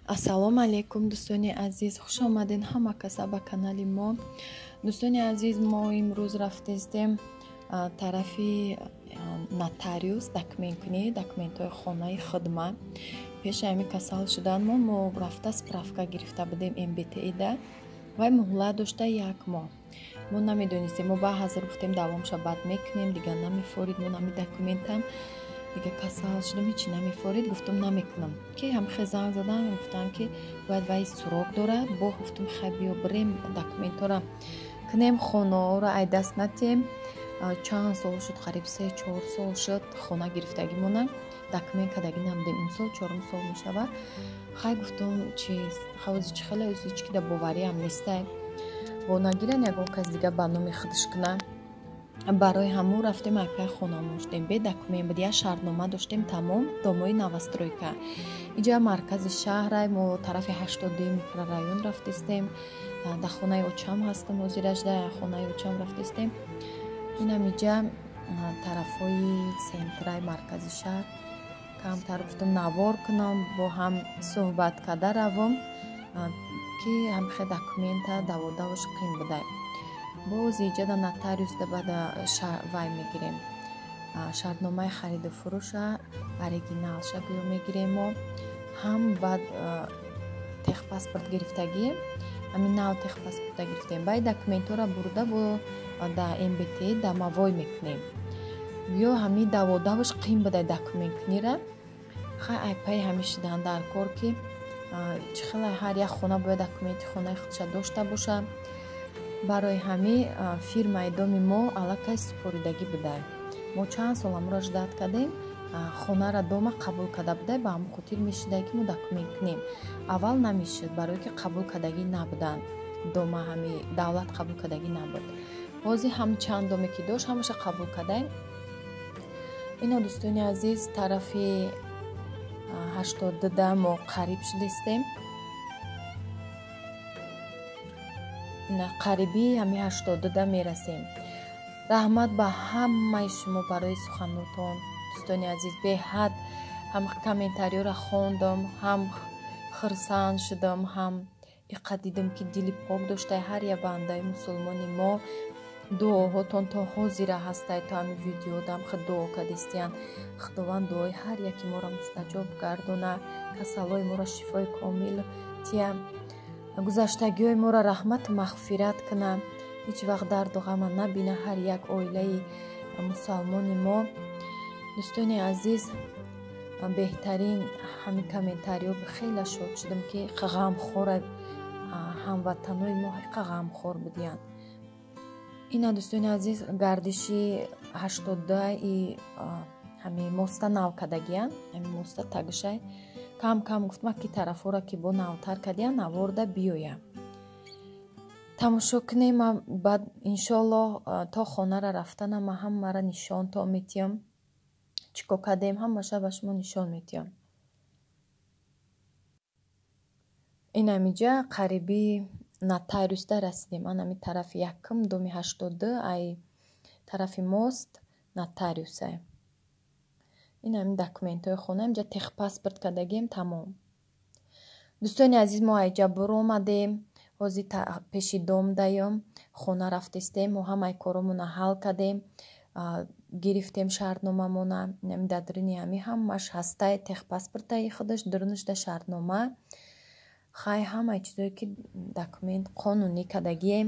Ассалому алейкум дӯстони азиз, хуш омадин ҳама каса ба канали мо. Дӯстони азиз, мо имрӯз рафтестем тарафи нотариус документҳои хонаи хидма. Пеши ҳами касал шудан мо рафта справка гирифта будем МБТИ-да. Вай муҳлат дошта 1 моҳ. Мо намедонистем, мо ба ҳазир гуфтем давомша баъд мекунем, дига намефорид, мо нами документам дига касал шудам, ҳечи намефорид, гуфтам намекунам. Ки ҳамихе занг задан гуфтанд ки бояд вай сурок дорад, бо гуфтам хай биё бирем документҳоро кунем, хонаҳоро ай даст натем. Чанд сол шуд, қариб 3-4 сол шуд хона гирифтагимона, документ кадаги намудем, имсол 4 сол мешавад. Хай гуфтам хавози чи хеле узички да бовариам нестай, бо нагиран ягон кас дига ба номи худш куна. Барои ҳамун рафтем айпай хона моштем, бе документ буд, я шартнома доштем тамом, домои новостройка. Иҷа маркази шаҳрай, мо тарафи 82 микрорайон рафтестем, да хонаи очам ҳастам, ҳозирашда хонаи очам рафтестем. Инам иҷа тарафҳои центрай маркази шаҳр камтар гуфтам навор кунам, бо ҳам суҳбат карда равам, ки ҳамихе документа даводавош қин будай. боз иҷа да нотариус да бада вай мегирем, шартномаи хариду фурӯша оригиналша гӯё мегирем. мо ҳам баъд техпаспорт гирифтагӣ, ҳамин нав техпаспорта гирифтем, баъд документҳоро бурда бо да МБТ да мавой мекунем. ё ҳами даводавош қин будай документ кунира, хай айпай ҳами шудан дар кор ки чихела ҳар як хона бояд документи хонаи худша дошта боша. Барои ҳами фирмаи доми мо аллакай супоридагӣ будай. Мо чанд сол ҳамуро ждат кардем, хонара дома қабул карда будай, ба ҳамон хотир мешудай ки мо документ кунем. Аввал намешуд, барое ки қабул кардагӣ набуданд, дома ҳами давлат қабул кардагӣ набуд. Бози ҳам чанд доме ки дошт ҳамаша қабул кардаем. Ино дӯстони азиз, тарафи 82 мо қариб шудестем. қариби ҳами 82 мерасем. раҳмат ба ҳамаи шумо барои суханотон. дӯстони азиз, беҳад ҳам комментариёро хондам, ҳам хурсанд шудам, ҳам иққат дидам ки дили пок доштай ҳар як бандаи мусулмони мо. дуоҳотон то ҳозира ҳастай, то ҳами видеодам хи дуо кардистиян. худованд дуои ҳар яки моро мустаҷоб гардона, касалои моро шифои комил тия, гузаштагиҳои моро раҳмату мағфират куна, ҳеҷ вақт дарду ғама набина ҳар як оилаи мусулмони мо. дӯстони азиз, беҳтарин ҳами комментариё хеле шод шудам ки ғамхора ҳамватанои мо ҳақа ғамхор будиянд. ина дӯстони азиз, гардиши 82 ҳами моста нав кардагиянд, ҳами моста тагшай кам гуфтма ки тарафҳоро ки бо навтар кардиянд наворда биёя тамошо кунем. баъд иншоаллоҳ то хонара рафтанама ҳамара нишон то метиям, чӣ кор кардем ҳамаша ба шумо нишон метиям. инам иҷа қариби нотариусда расидем. анами тарафи 1 доми 82 ай тарафи мост нотариусай. инами документҳои хона инҷа техпаспорт кардагием тамом. дӯстони азиз, мо айҷа буромадем, ҳозир пеши дом даём хона рафтестем, мо ҳамаи коромона ҳал кардем, гирифтем шартномамона, инами дадрини ҳами ҳамаш ҳастай, техпаспортаи худаш, дурнушда шартнома, хай ҳамаи чизое ки документ қонунӣ кардагием.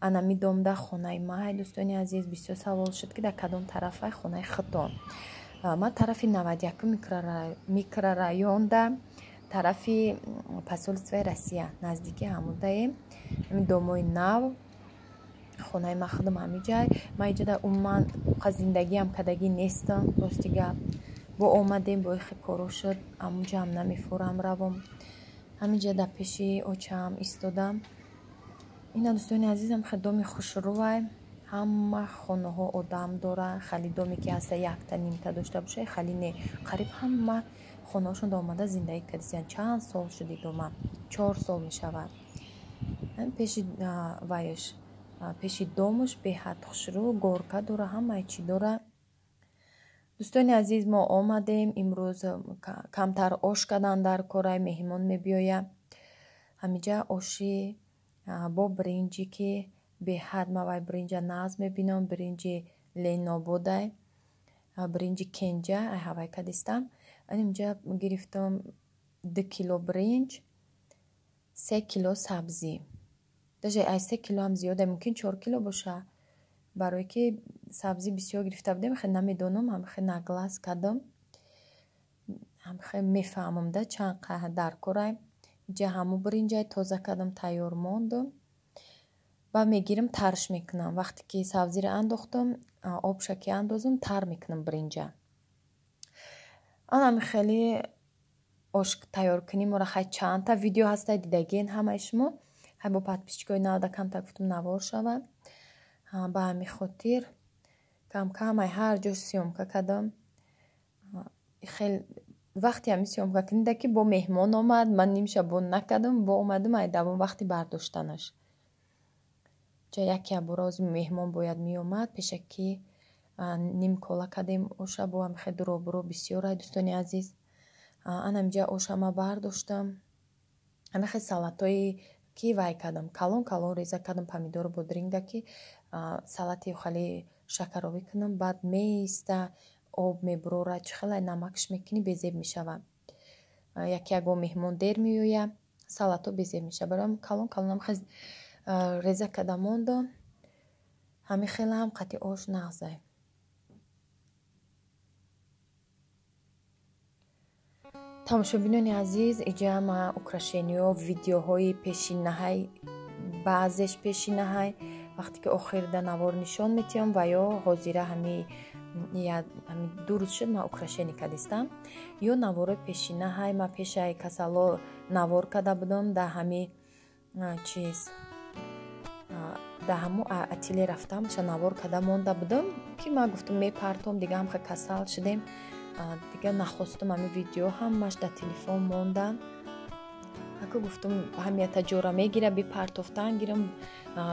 анами домда хонаи май. дӯстони азиз, бисёр савол шуд ки дар кадом тарафай хонаи худтон. ма тарафи 91 микрорайонда, тарафи посольствои Россия наздики ҳамудаем. домои нав хонаи ма худам ҳамиҷай. ма иҷада умуман зиндагиам кардагӣ нестам, рости гап бо омадем бо ихи коро шуд, амуҷа ҳам намефорам равам, ҳамиҷа дар пеши очаам истодам. ина дӯстони азизам, хе доми хушрӯвай, ҳама хонаҳо одам дора, хали доме ки ҳаста якта нимта дошта бошад, хали не, қариб ҳама хонаҳошон да омада зиндагӣ кардистиян. чанд сол шуди дома, 4 сол мешавад. пеши вайш, пеши домуш беҳад хушрӯ, горка дора, ҳамаи чӣ дора. дӯстони азиз, мо омадем имрӯз камтар ош кардан дар кора, меҳмон мебиёяд. ҳамиҷа оши бо бринҷи ки беҳад ма вай бринҷа нағз мебинам, бринҷи ленободай, бринҷи кенҷа ай ҳавай кадистам. Инҷа гирифтам 2 кило бринҷ, 3 кило сабзӣ. даже ай 3 кило ҳам зиёда, мумкин 4 кило боша, барое ки сабзӣ бисёр гирифта будем, хеле намедонам, ҳамхеле наглас кардам, ҳамхеле мефаҳмам да чанд қаҳр дар корай. инҷа ҳаму бринҷай тоза кардам, тайёр мондам. ба мегирам тарш мекунам. вақте ки сабзиро андохтам, обша ки андозам, тар мекунам бринҷа. анам хеле ош тайёр куним ора хай чандта видео ҳастай дидагин ҳамаи шумо. ҳай бо подписчикои навда камтар гуфтам навор шавад. ба ҳамин хотир кам кам ай ҳар ҷош сёмка кардам. хеле вақти ҳамин сёмка кунда ки бо меҳмон омад, ман ним шабон накардам, бо омадам ай давом вақти бардоштанаш. ҷа яке абора оз меҳмон бояд меомад, пеша ки ним кола кардем оша бо ҳам хеле дуробуро бисёр ай дӯстони азиз. анамҷа ошама бардоштам. ҳама хеле салатои ки вай кардам, калон калон реза кардам, помидору бодринга ки салати хали шакаровӣ кунам, баъд меиста об мебурорад, чӣ хеле намакш мекунӣ безеб мешавад. яке ягон меҳмон дер меояд, салато безеб мешавад. бароям калон калонам хез реза карда мондам. ҳамин хеле ҳам қатъи ош нағзай. тамошобинони азиз, иҷа ма украшениҳо, видеоҳои пешинаҳай, баъзеш пешинаҳай вақте ки охирда навор нишон метиҳам ва ё ҳозира ҳамин ду рӯз шуд ма украшени кардистам. ё навори пешинаҳай ма пешаи касало навор карда будам, дар ҳамин чиз дар ҳамун ателе рафтам ша навор карда монда будам ки ма гуфтам мепартом, дига ҳам хеле касал шудем, дига нахостам ҳамин видео ҳамаш дар телефон мондан. ака гуфтам ҳамията ҷора мегира бипартофтан гирам.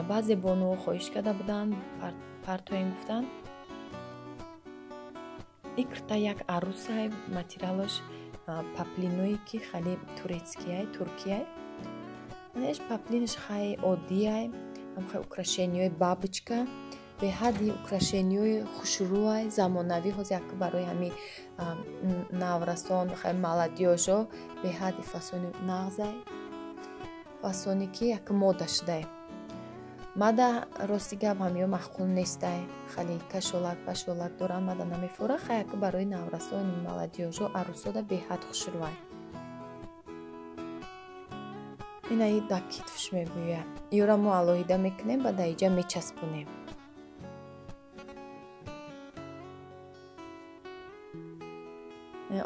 баъзе бонуҳо хоҳиш карда буданд партоем гуфтанд. икрта як арусай, материалаш паплиное ки хали турецкияй, туркияй. манеш паплинаш хай оддияй, ҳам хай украшениҳои бабочка, беҳади украшениҳои хушрӯай, замонавӣ ҳозир як барои ҳамин наврасон, хай маладёжо беҳади фасони нағзай, фасоне ки як мода шудай. мада рости гап ҳамиё маъқул нестай, хали кашолак пашолак доранд, мада намефора, хай як барои наврасони маладёжо арусода беҳад хушрӯай. инаи дар китфш мебӯяд. ёра мо алоҳида мекунем, баъда иҷа мечаспонем.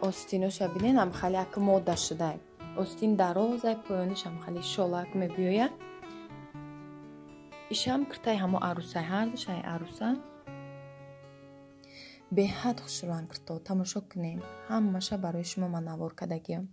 остиноша бинен ҳам хали як мода шудай. остин дарозай, поёнашам хали шолак мебиёяд. ишам киртай ҳамо арусай ҳардушай аруса. беҳад хушрӯан кирто. тамошо кунем. ҳамаша барои шумо ман навор кардагиам.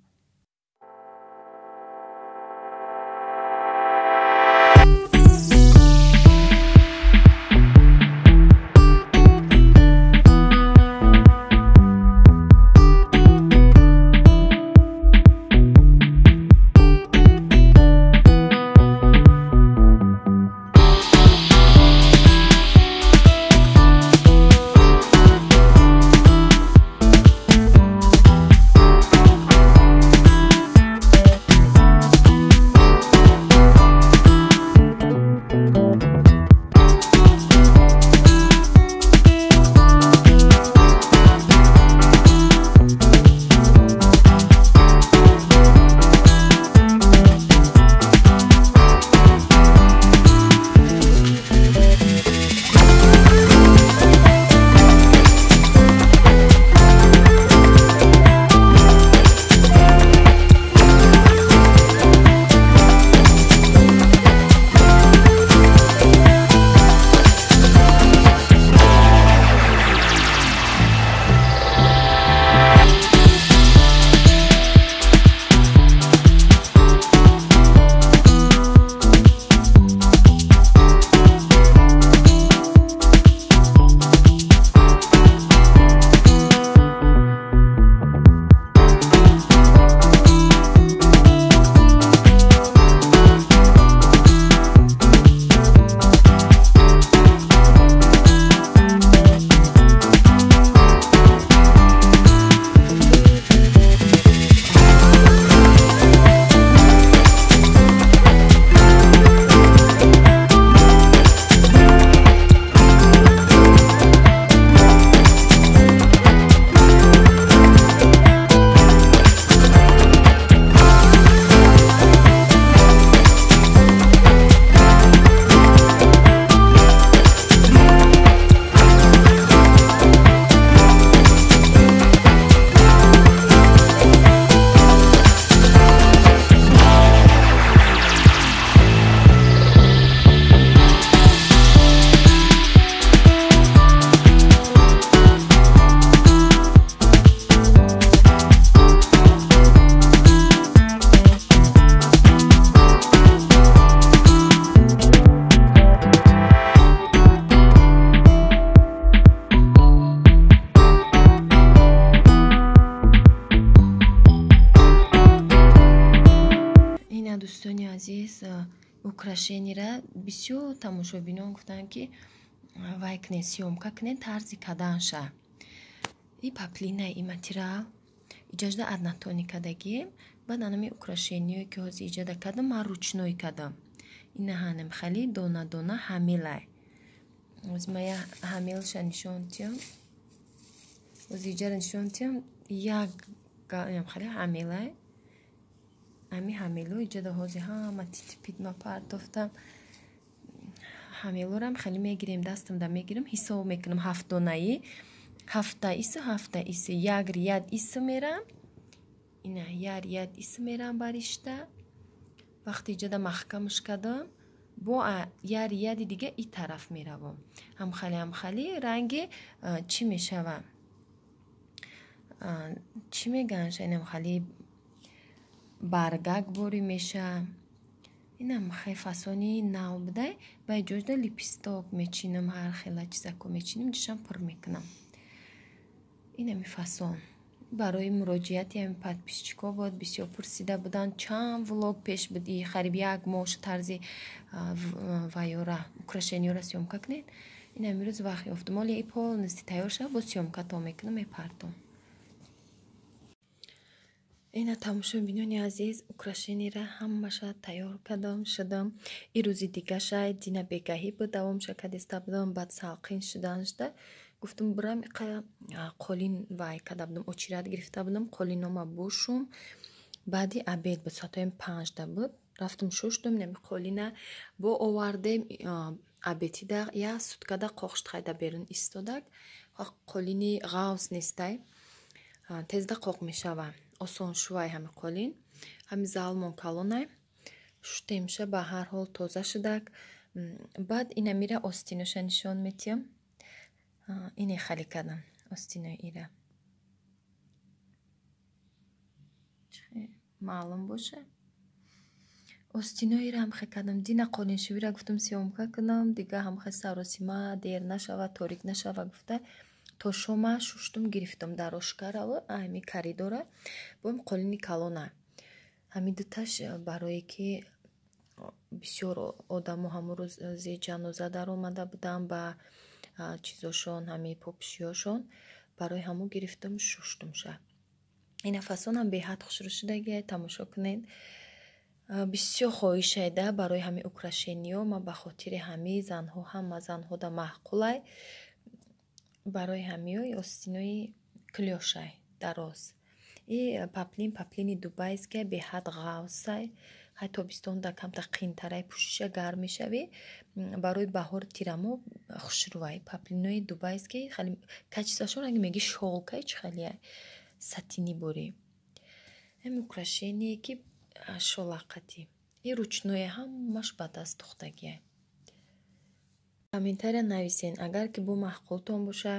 дӯстони азиз, украшениро бисёр тамошобинон гуфтанд ки вай кунед сёмка кунед тарзи каданша. И паплина и материал иҷажда аднатони кадагием. Баъд анами украшениё ки ҳозир иҷада кардам ман ручной кардам. Ина ҳанем хали дона дона ҳамилай. Ҳозир ман я ҳамилша нишон диҳам. ҳозир иҷара нишон диҳам як хали ҳамилай. ами ҳамило иҷада ҳозир ҳама титипит ма партофтам. ҳамилорам хали мегирем дастамда мегирам ҳисоб мекунам ҳафтдонаи. ҳафта иса як рияд иса мерам. ина як рияд иса мерам ба ришта. вақти иҷада маҳкамаш кардам бо як рияди дига и тараф меравам. ҳамхали ранги чӣ мешава? Чӣ мегӯянд? Инам хали баргак бори меша. Инам хай фасони нав будай. Ба иҷоҷда липисток мечинам, ҳар хела чизако мечинам, ҷашам пур мекунам. Инами фасон. Барои муроҷиати ами подписчико бод бисёр пурсида буданд. Чанд влог пеш буди хариб як моҳ тарзи вайёра украшениёра сёмка кунед. Ин амирӯз вақт ёфтам. Оли и полностью тайёр шава бо сёмкато мекунам мепартом. Ина тамошобинони азиз, украшениро ҳамаша тайёр кардам шудам. И рӯзи дигаша дина бегаҳӣ буд, давом шакадиста будам, баъд салқин шуданшда гуфтам бурам қолин вай карда будам, очират гирифта будам, қолинома бушум. Баъди обед буд, соатои 5 буд. Рафтам шуштум, нами қолина бо овардем обедида я суткада қоқштхайда берун истодак. Қолини ғавс нестай, тезда қоқ мешава. Осон шувай ҳами қолин. Ҳами залмон калонай. Шуштемша ба ҳар ҳол тоза шудак. Баъд инамира остиноша нишон метиҳам. Ине хали кардам остинои ира. Маълум боша. Остинои ира ҳамхе кардам. Дина қолиншувира гуфтам сёмка кунам. Дига ҳамхе саросима дер нашава, торик нашава гуфта. То шома шуштум гирифтам дар ошкарава ами коридора бо қолини калона. Ҳами дуташ барое ки бисёр одамо ҳамон рӯз зи ҷаноза дар омада буданд ба чизошон, ҳами попшиёшон. Барои ҳамон гирифтам шуштумша. Ина фасонам беҳад хушрӯ шудагия, тамошо кунед. Бисёр хоҳишайда барои ҳами украшениё ма ба хотири ҳами занҳо, ҳама занҳода маъқулай. Барои ҳамиёй остинои клёшай дароз. И паплини дубайская беҳад ғавсай. ҳай тобистонда камта қинтарай пӯшиша гарм мешави. Барои баҳор тирамо хушрӯай. Паплинои дубайская хали качисашо ранги меги шолкай чӣ халияй сатини бори. Ҳами украшение ки шолақати. И ручное ҳамаш ба даст духтагияй. Комментария нависен агар ки бо маҳқултон боша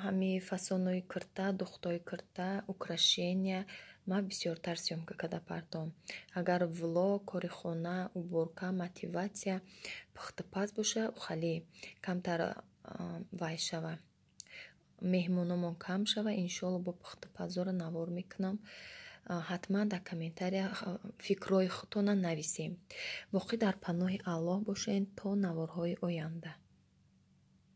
ҳами фасонои курта, духтои курта, украшения ма бисёртар сёмка карда партом. Агар влог, кори хона, уборка, мотиватсия пухтупаз боша хали камтар вай шава. Меҳмономон кам шава, иншоалло бо пухтупазора навор мекунам. ҳатман дар комментария фикрҳои худтона нависем. Боқӣ дар паноҳи Аллоҳ бошед то наворҳои оянда.